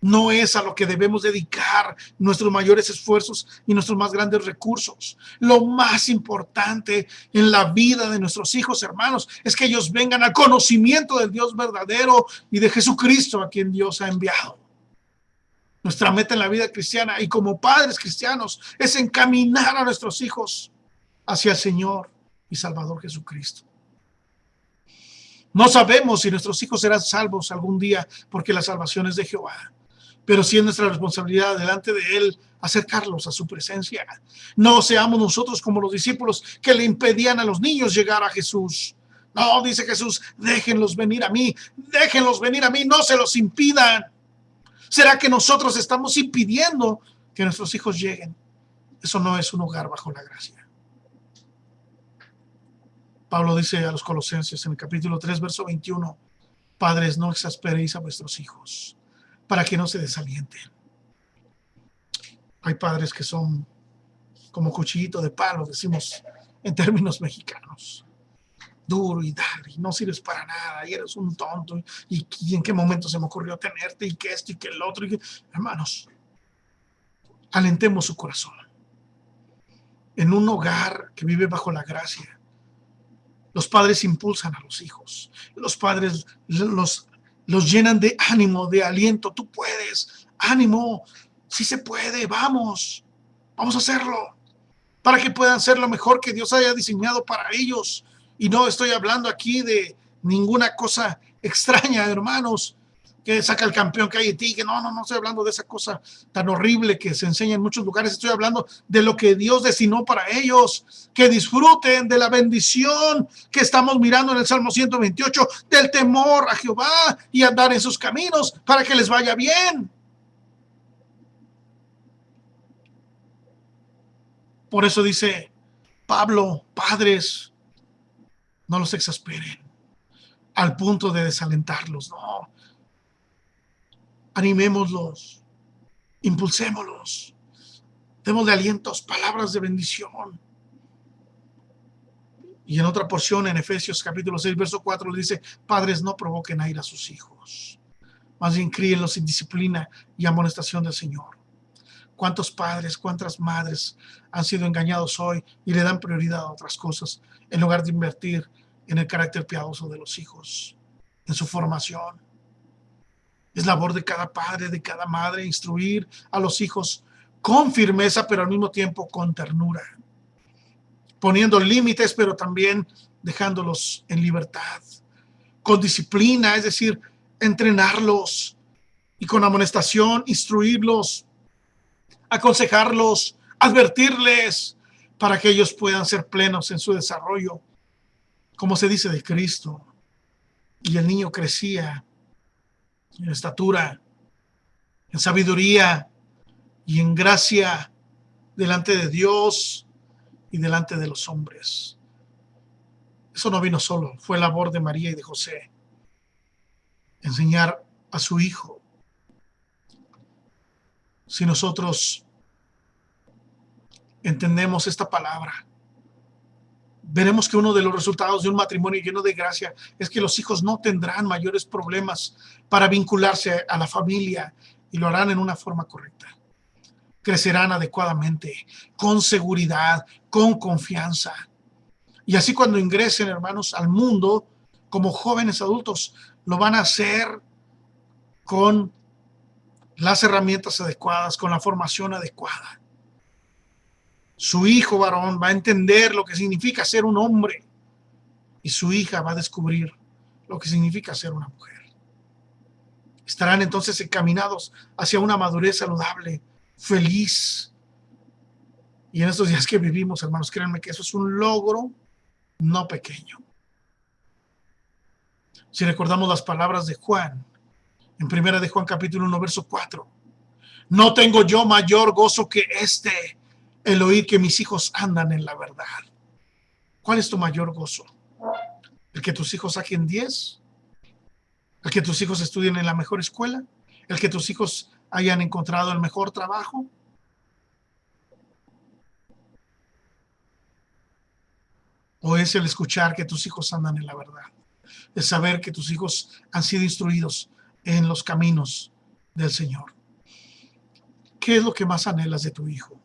No es a lo que debemos dedicar nuestros mayores esfuerzos y nuestros más grandes recursos. Lo más importante en la vida de nuestros hijos, hermanos, es que ellos vengan al conocimiento del Dios verdadero y de Jesucristo a quien Dios ha enviado. Nuestra meta en la vida cristiana y como padres cristianos es encaminar a nuestros hijos hacia el Señor y Salvador Jesucristo. No sabemos si nuestros hijos serán salvos algún día porque la salvación es de Jehová. Pero sí es nuestra responsabilidad delante de Él acercarlos a su presencia. No seamos nosotros como los discípulos que le impedían a los niños llegar a Jesús. No, dice Jesús, déjenlos venir a mí, no se los impidan. ¿Será que nosotros estamos impidiendo que nuestros hijos lleguen? Eso no es un hogar bajo la gracia. Pablo dice a los Colosenses en el capítulo 3, verso 21, padres, no exasperéis a vuestros hijos, para que no se desalienten. Hay padres que son como cuchillito de palo, decimos en términos mexicanos. Duro y dale, y no sirves para nada, y eres un tonto, y en qué momento se me ocurrió tenerte, y que esto y que el otro. Hermanos, alentemos su corazón. En un hogar que vive bajo la gracia, los padres impulsan a los hijos, los padres los llenan de ánimo, de aliento. Tú puedes, ánimo, sí se puede, vamos a hacerlo, para que puedan ser lo mejor que Dios haya diseñado para ellos. Y no estoy hablando aquí de ninguna cosa extraña, hermanos, que saca el campeón que hay en ti, que no estoy hablando de esa cosa tan horrible que se enseña en muchos lugares. Estoy hablando de lo que Dios destinó para ellos, que disfruten de la bendición que estamos mirando en el Salmo 128, del temor a Jehová y andar en sus caminos para que les vaya bien. Por eso dice Pablo, padres, no los exasperen al punto de desalentarlos, no. Animémoslos, impulsémoslos, démosle alientos, palabras de bendición. Y en otra porción, en Efesios capítulo 6, verso 4, le dice, padres, no provoquen a ira a sus hijos, más bien críenlos en disciplina y amonestación del Señor. ¿Cuántos padres, cuántas madres han sido engañados hoy y le dan prioridad a otras cosas en lugar de invertir en el carácter piadoso de los hijos, en su formación? Es labor de cada padre, de cada madre, instruir a los hijos con firmeza, pero al mismo tiempo con ternura, poniendo límites, pero también dejándolos en libertad, con disciplina, es decir, entrenarlos, y con amonestación, instruirlos, aconsejarlos, advertirles, para que ellos puedan ser plenos en su desarrollo, como se dice de Cristo. Y el niño crecía en estatura, en sabiduría y en gracia delante de Dios y delante de los hombres. Eso no vino solo, fue labor de María y de José, enseñar a su hijo. Si nosotros entendemos esta palabra, veremos que uno de los resultados de un matrimonio lleno de gracia es que los hijos no tendrán mayores problemas para vincularse a la familia y lo harán en una forma correcta. Crecerán adecuadamente, con seguridad, con confianza. Y así cuando ingresen, hermanos, al mundo como jóvenes adultos, lo van a hacer con las herramientas adecuadas, con la formación adecuada. Su hijo varón va a entender lo que significa ser un hombre y su hija va a descubrir lo que significa ser una mujer. Estarán entonces encaminados hacia una madurez saludable, feliz. Y en estos días que vivimos, hermanos, créanme que eso es un logro no pequeño. Si recordamos las palabras de Juan, en primera de Juan capítulo 1, verso 4, no tengo yo mayor gozo que este, el oír que mis hijos andan en la verdad. ¿Cuál es tu mayor gozo? ¿El que tus hijos saquen 10? ¿El que tus hijos estudien en la mejor escuela? ¿El que tus hijos hayan encontrado el mejor trabajo? ¿O es el escuchar que tus hijos andan en la verdad? El saber que tus hijos han sido instruidos en los caminos del Señor. ¿Qué es lo que más anhelas de tu hijo?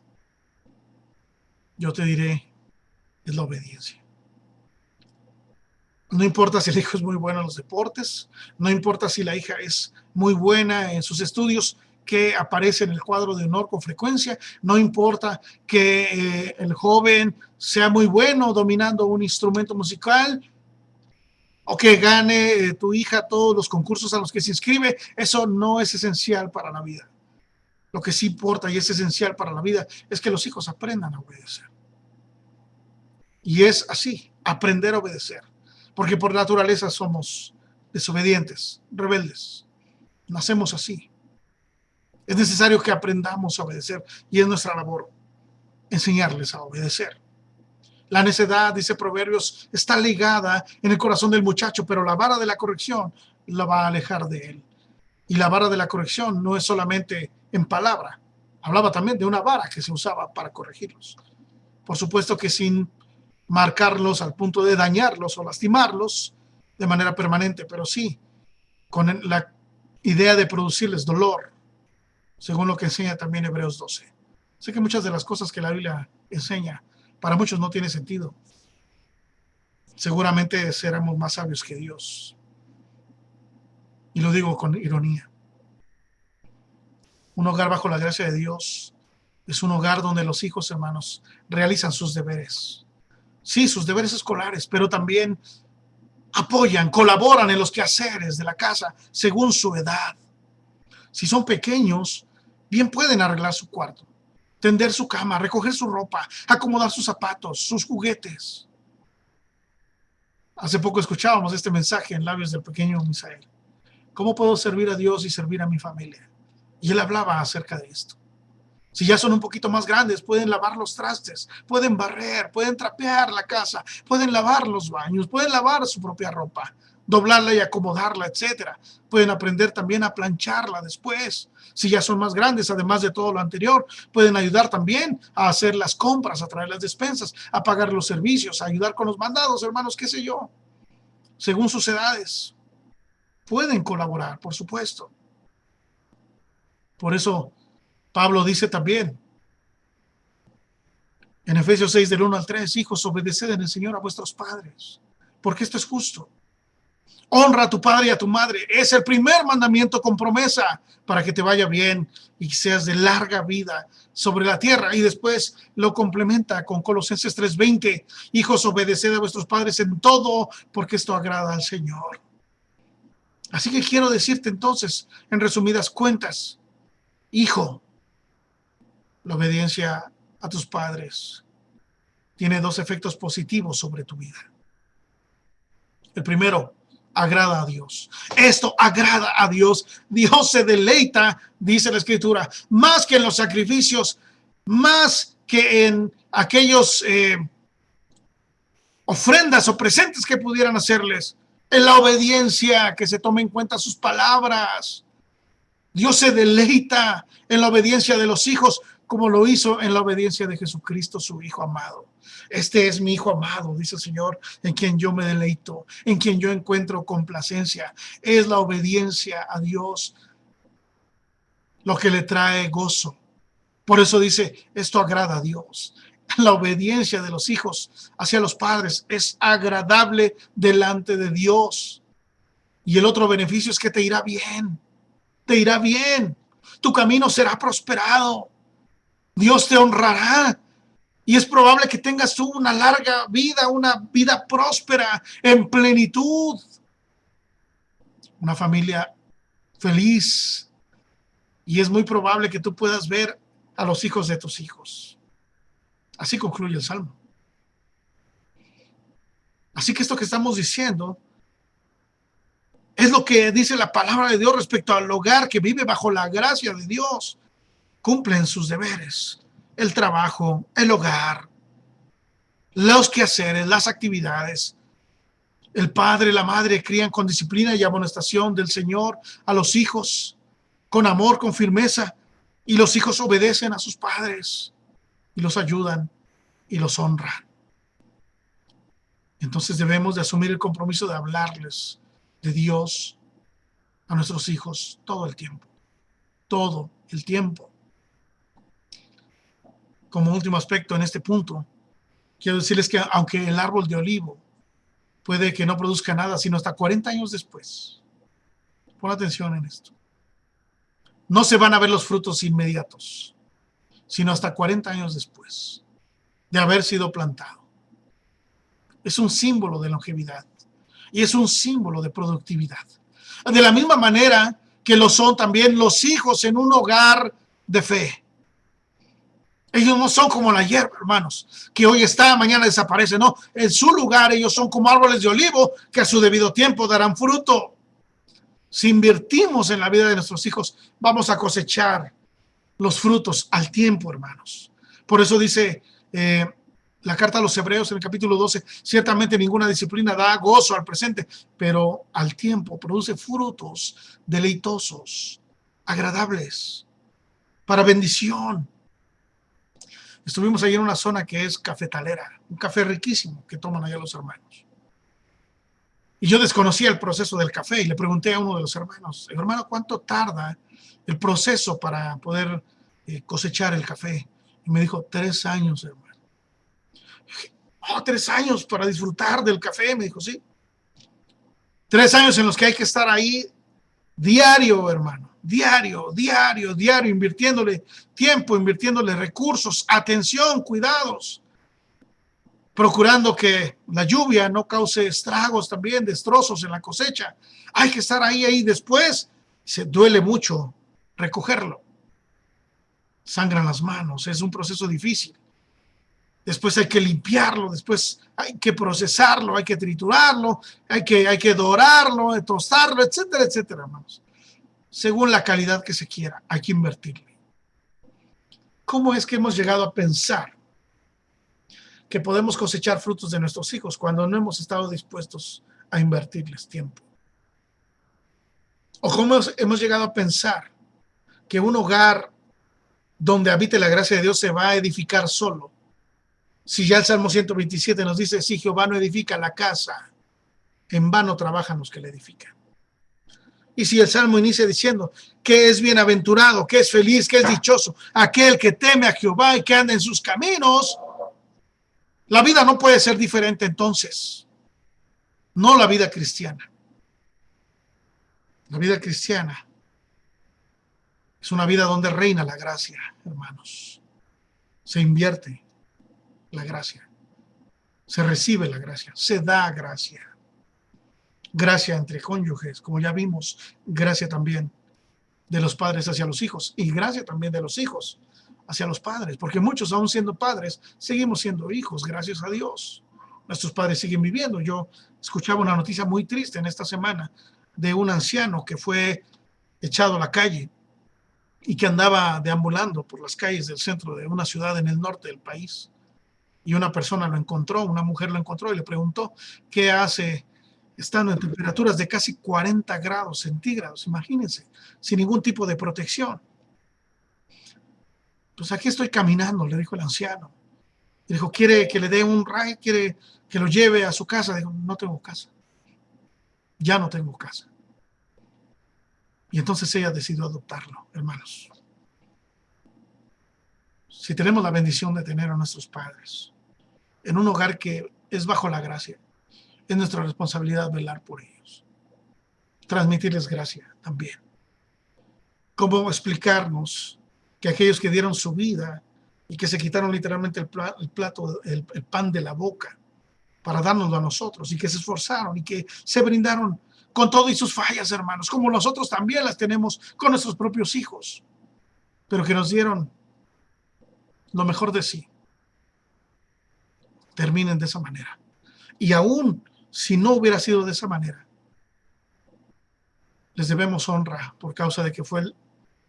Yo te diré, es la obediencia. No importa si el hijo es muy bueno en los deportes, no importa si la hija es muy buena en sus estudios, que aparece en el cuadro de honor con frecuencia, no importa que el joven sea muy bueno dominando un instrumento musical o que gane tu hija todos los concursos a los que se inscribe, eso no es esencial para la vida. Lo que sí importa y es esencial para la vida es que los hijos aprendan a obedecer. Y es así, aprender a obedecer. Porque por naturaleza somos desobedientes, rebeldes. Nacemos así. Es necesario que aprendamos a obedecer y es nuestra labor enseñarles a obedecer. La necedad, dice Proverbios, está ligada en el corazón del muchacho, pero la vara de la corrección la va a alejar de él. Y la vara de la corrección no es solamente en palabra. Hablaba también de una vara que se usaba para corregirlos. Por supuesto que sin marcarlos al punto de dañarlos o lastimarlos de manera permanente, pero sí con la idea de producirles dolor, según lo que enseña también Hebreos 12. Sé que muchas de las cosas que la Biblia enseña para muchos no tiene sentido. Seguramente seremos más sabios que Dios. Y lo digo con ironía. Un hogar bajo la gracia de Dios es un hogar donde los hijos, hermanos, realizan sus deberes. Sí, sus deberes escolares, pero también apoyan, colaboran en los quehaceres de la casa según su edad. Si son pequeños, bien pueden arreglar su cuarto, tender su cama, recoger su ropa, acomodar sus zapatos, sus juguetes. Hace poco escuchábamos este mensaje en labios del pequeño Misael. ¿Cómo puedo servir a Dios y servir a mi familia? Y él hablaba acerca de esto. Si ya son un poquito más grandes, pueden lavar los trastes, pueden barrer, pueden trapear la casa, pueden lavar los baños, pueden lavar su propia ropa, doblarla y acomodarla, etcétera. Pueden aprender también a plancharla después. Si ya son más grandes, además de todo lo anterior, pueden ayudar también a hacer las compras, a traer las despensas, a pagar los servicios, a ayudar con los mandados, hermanos, qué sé yo. Según sus edades, pueden colaborar, por supuesto. Por eso Pablo dice también en Efesios 6, del 1 al 3, hijos, obedeced en el Señor a vuestros padres, porque esto es justo. Honra a tu padre y a tu madre. Es el primer mandamiento con promesa para que te vaya bien y seas de larga vida sobre la tierra. Y después lo complementa con Colosenses 3:20. Hijos, obedeced a vuestros padres en todo, porque esto agrada al Señor. Así que quiero decirte entonces, en resumidas cuentas, hijo, la obediencia a tus padres tiene dos efectos positivos sobre tu vida. El primero, agrada a Dios. Esto agrada a Dios. Dios se deleita, dice la Escritura, más que en los sacrificios, más que en aquellos ofrendas o presentes que pudieran hacerles, en la obediencia, que se tome en cuenta sus palabras. Dios se deleita en la obediencia de los hijos, como lo hizo en la obediencia de Jesucristo, su Hijo amado. Este es mi Hijo amado, dice el Señor, en quien yo me deleito, en quien yo encuentro complacencia. Es la obediencia a Dios lo que le trae gozo. Por eso dice, esto agrada a Dios. La obediencia de los hijos hacia los padres es agradable delante de Dios. Y el otro beneficio es que te irá bien. te irá bien, tu camino será prosperado, Dios te honrará. Y es probable que tengas tú una larga vida, una vida próspera, en plenitud, una familia feliz. Y es muy probable que tú puedas ver a los hijos de tus hijos. Así concluye el Salmo. Así que esto que estamos diciendo es lo que dice la palabra de Dios respecto al hogar que vive bajo la gracia de Dios. Cumplen sus deberes, el trabajo, el hogar, los quehaceres, las actividades. El padre y la madre crían con disciplina y amonestación del Señor a los hijos, con amor, con firmeza, y los hijos obedecen a sus padres y los ayudan y los honran. Entonces debemos de asumir el compromiso de hablarles de Dios a nuestros hijos todo el tiempo. Todo el tiempo. Como último aspecto en este punto, quiero decirles que aunque el árbol de olivo puede que no produzca nada sino hasta 40 años después, pon atención en esto, no se van a ver los frutos inmediatos, sino hasta 40 años después de haber sido plantado. Es un símbolo de longevidad y es un símbolo de productividad. De la misma manera que lo son también los hijos en un hogar de fe. Ellos no son como la hierba, hermanos, que hoy está, mañana desaparece. No, en su lugar ellos son como árboles de olivo que a su debido tiempo darán fruto. Si invertimos en la vida de nuestros hijos, vamos a cosechar los frutos al tiempo, hermanos. Por eso dice la carta a los Hebreos en el capítulo 12, ciertamente ninguna disciplina da gozo al presente, pero al tiempo produce frutos deleitosos, agradables, para bendición. Estuvimos ahí en una zona que es cafetalera, un café riquísimo que toman allá los hermanos. Y yo desconocía el proceso del café y le pregunté a uno de los hermanos, hermano, ¿cuánto tarda el proceso para poder cosechar el café? Y me dijo, 3 años, hermano. Dije, oh, 3 años para disfrutar del café. Me dijo, sí. 3 años en los que hay que estar ahí diario, hermano. Diario, invirtiéndole tiempo, invirtiéndole recursos, atención, cuidados. Procurando que la lluvia no cause estragos también, destrozos en la cosecha. Hay que estar ahí después. Se duele mucho recogerlo. Sangran las manos, es un proceso difícil. Después hay que limpiarlo, después hay que procesarlo, hay que triturarlo, hay que dorarlo, tostarlo, etcétera, etcétera, hermanos. Según la calidad que se quiera, hay que invertirle. ¿Cómo es que hemos llegado a pensar que podemos cosechar frutos de nuestros hijos cuando no hemos estado dispuestos a invertirles tiempo? ¿O cómo hemos llegado a pensar que un hogar donde habite la gracia de Dios se va a edificar solo? Si ya el Salmo 127 nos dice, si Jehová no edifica la casa, en vano trabajan los que la edifican. Y si el Salmo inicia diciendo que es bienaventurado, que es feliz, que es dichoso, aquel que teme a Jehová y que anda en sus caminos, la vida no puede ser diferente entonces. No la vida cristiana. La vida cristiana es una vida donde reina la gracia, hermanos. Se invierte la gracia. Se recibe la gracia. Se da gracia. Gracia entre cónyuges, como ya vimos. Gracia también de los padres hacia los hijos. Y gracia también de los hijos hacia los padres. Porque muchos, aún siendo padres, seguimos siendo hijos, gracias a Dios. Nuestros padres siguen viviendo. Yo escuchaba una noticia muy triste en esta semana de un anciano que fue echado a la calle y que andaba deambulando por las calles del centro de una ciudad en el norte del país. Y una persona lo encontró, una mujer lo encontró y le preguntó qué hace estando en temperaturas de casi 40 grados centígrados, imagínense, sin ningún tipo de protección. Pues aquí estoy caminando, le dijo el anciano. Y dijo, ¿quiere que le dé un ride? ¿Quiere que lo lleve a su casa? Dijo, no tengo casa. Ya no tengo casa. Y entonces ella decidió adoptarlo, hermanos. Si tenemos la bendición de tener a nuestros padres en un hogar que es bajo la gracia, es nuestra responsabilidad velar por ellos. Transmitirles gracia también. cómo explicarnos que aquellos que dieron su vida y que se quitaron literalmente el plato, el pan de la boca para dárnoslo a nosotros, y que se esforzaron y que se brindaron con todo y sus fallas, hermanos, como nosotros también las tenemos con nuestros propios hijos, pero que nos dieron lo mejor de sí, terminen de esa manera. Y aún si no hubiera sido de esa manera, les debemos honra por causa de que fue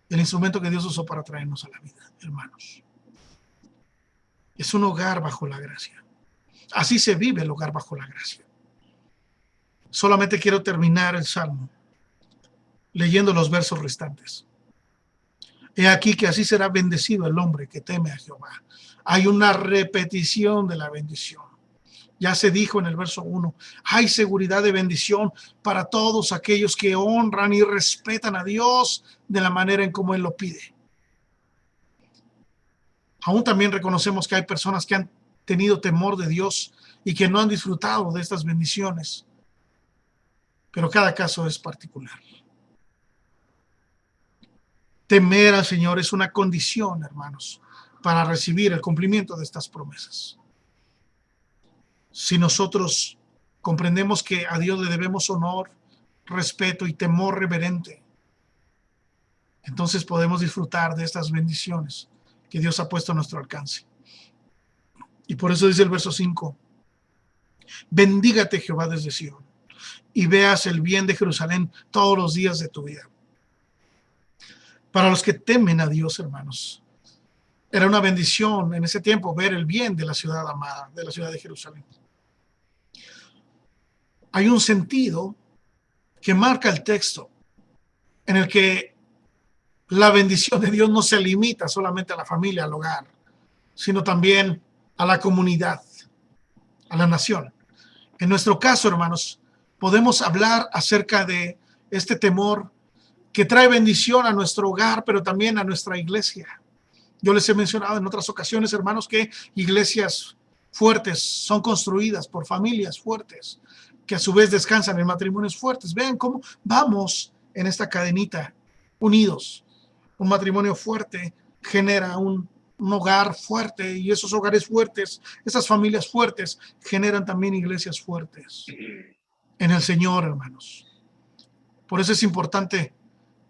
el instrumento que Dios usó para traernos a la vida, hermanos. Es un hogar bajo la gracia. Así se vive el hogar bajo la gracia. Solamente quiero terminar el Salmo leyendo los versos restantes. He aquí que así será bendecido el hombre que teme a Jehová. Hay una repetición de la bendición. Ya se dijo en el verso 1, hay seguridad de bendición para todos aquellos que honran y respetan a Dios de la manera en como Él lo pide. Aún también reconocemos que hay personas que han tenido temor de Dios y que no han disfrutado de estas bendiciones. Pero cada caso es particular. Temer al Señor es una condición, hermanos, para recibir el cumplimiento de estas promesas. Si nosotros comprendemos que a Dios le debemos honor, respeto y temor reverente, entonces podemos disfrutar de estas bendiciones que Dios ha puesto a nuestro alcance. Y por eso dice el verso 5, bendígate Jehová desde Sion y veas el bien de Jerusalén todos los días de tu vida. Para los que temen a Dios, hermanos, era una bendición en ese tiempo ver el bien de la ciudad amada, de la ciudad de Jerusalén. Hay un sentido que marca el texto en el que la bendición de Dios no se limita solamente a la familia, al hogar, sino también a la comunidad, a la nación. En nuestro caso, hermanos, podemos hablar acerca de este temor que trae bendición a nuestro hogar, pero también a nuestra iglesia. Yo les he mencionado en otras ocasiones, hermanos, que iglesias fuertes son construidas por familias fuertes, que a su vez descansan en matrimonios fuertes. Vean cómo vamos en esta cadenita, unidos. Un matrimonio fuerte genera un hogar fuerte, y esos hogares fuertes, esas familias fuertes, generan también iglesias fuertes en el Señor, hermanos. Por eso es importante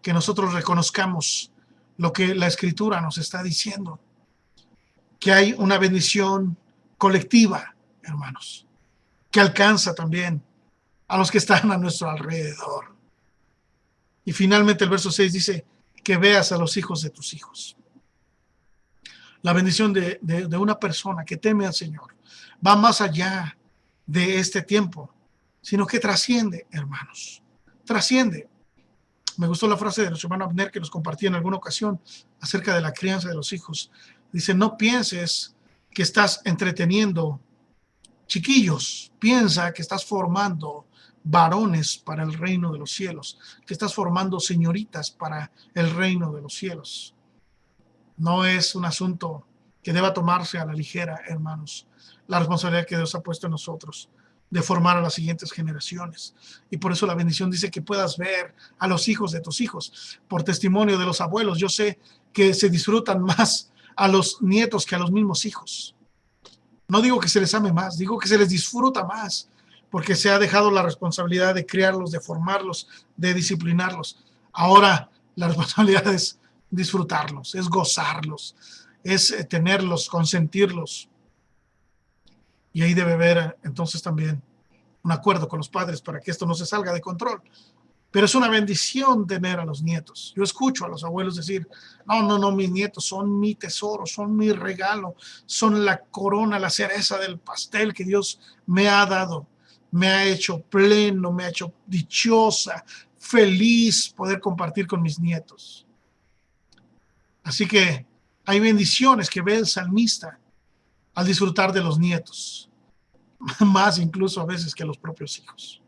que nosotros reconozcamos lo que la Escritura nos está diciendo, que hay una bendición colectiva, hermanos, que alcanza también a los que están a nuestro alrededor. Y finalmente el verso 6 dice, que veas a los hijos de tus hijos. La bendición de una persona que teme al Señor va más allá de este tiempo, sino que trasciende, hermanos, trasciende. Me gustó la frase de nuestro hermano Abner que nos compartía en alguna ocasión acerca de la crianza de los hijos. Dice, no pienses que estás entreteniendo chiquillos, piensa que estás formando varones para el reino de los cielos, que estás formando señoritas para el reino de los cielos. No es un asunto que deba tomarse a la ligera, hermanos, la responsabilidad que Dios ha puesto en nosotros de formar a las siguientes generaciones. Y por eso la bendición dice que puedas ver a los hijos de tus hijos. Por testimonio de los abuelos, yo sé que se disfrutan más a los nietos que a los mismos hijos. No digo que se les ame más, digo que se les disfruta más, porque se ha dejado la responsabilidad de criarlos, de formarlos, de disciplinarlos. Ahora la responsabilidad es disfrutarlos, es gozarlos, es tenerlos, consentirlos. Y ahí debe haber entonces también un acuerdo con los padres para que esto no se salga de control. Pero es una bendición tener a los nietos. Yo escucho a los abuelos decir, no, mis nietos son mi tesoro, son mi regalo, son la corona, la cereza del pastel que Dios me ha dado. Me ha hecho pleno, me ha hecho dichosa, feliz poder compartir con mis nietos. Así que hay bendiciones que ve el salmista al disfrutar de los nietos, más incluso a veces que los propios hijos.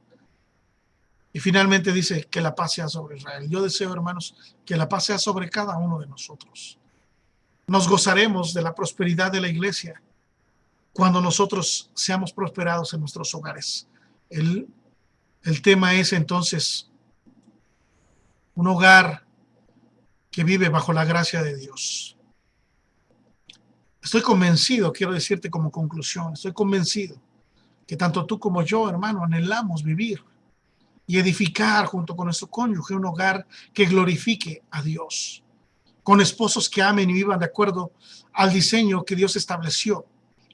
Y finalmente dice que la paz sea sobre Israel. Yo deseo, hermanos, que la paz sea sobre cada uno de nosotros. Nos gozaremos de la prosperidad de la iglesia cuando nosotros seamos prosperados en nuestros hogares. El tema es entonces un hogar que vive bajo la gracia de Dios. Estoy convencido, quiero decirte como conclusión, estoy convencido que tanto tú como yo, hermano, anhelamos vivir y edificar junto con nuestro cónyuge un hogar que glorifique a Dios, con esposos que amen y vivan de acuerdo al diseño que Dios estableció,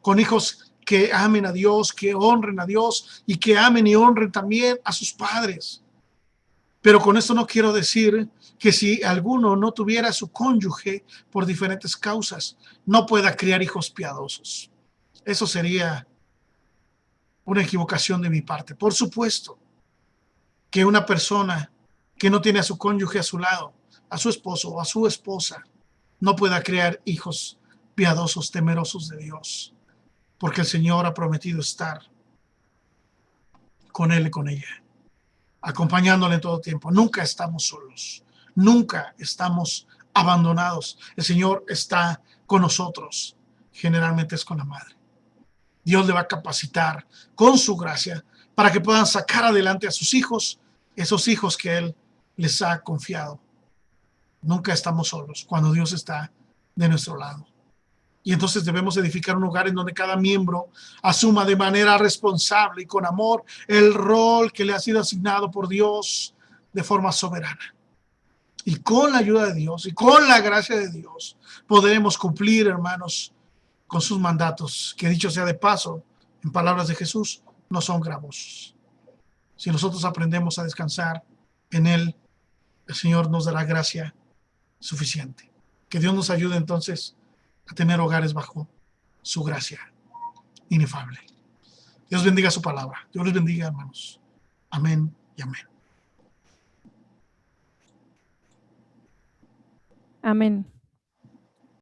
con hijos que amen a Dios, que honren a Dios y que amen y honren también a sus padres. Pero con esto no quiero decir que si alguno no tuviera a su cónyuge por diferentes causas, no pueda criar hijos piadosos. Eso sería una equivocación de mi parte. Por supuesto que una persona que no tiene a su cónyuge a su lado, a su esposo o a su esposa, no pueda crear hijos piadosos, temerosos de Dios, porque el Señor ha prometido estar con él y con ella, acompañándole en todo tiempo. Nunca estamos solos, nunca estamos abandonados. El Señor está con nosotros, generalmente es con la madre. Dios le va a capacitar con su gracia para que puedan sacar adelante a sus hijos, esos hijos que Él les ha confiado. Nunca estamos solos cuando Dios está de nuestro lado. Y entonces debemos edificar un hogar en donde cada miembro asuma de manera responsable y con amor el rol que le ha sido asignado por Dios de forma soberana. Y con la ayuda de Dios y con la gracia de Dios podremos cumplir, hermanos, con sus mandatos, que dicho sea de paso, en palabras de Jesús, no son gravosos. Si nosotros aprendemos a descansar en Él, el Señor nos dará gracia suficiente. Que Dios nos ayude entonces a tener hogares bajo su gracia inefable. Dios bendiga su palabra. Dios les bendiga, hermanos. Amén y amén. Amén.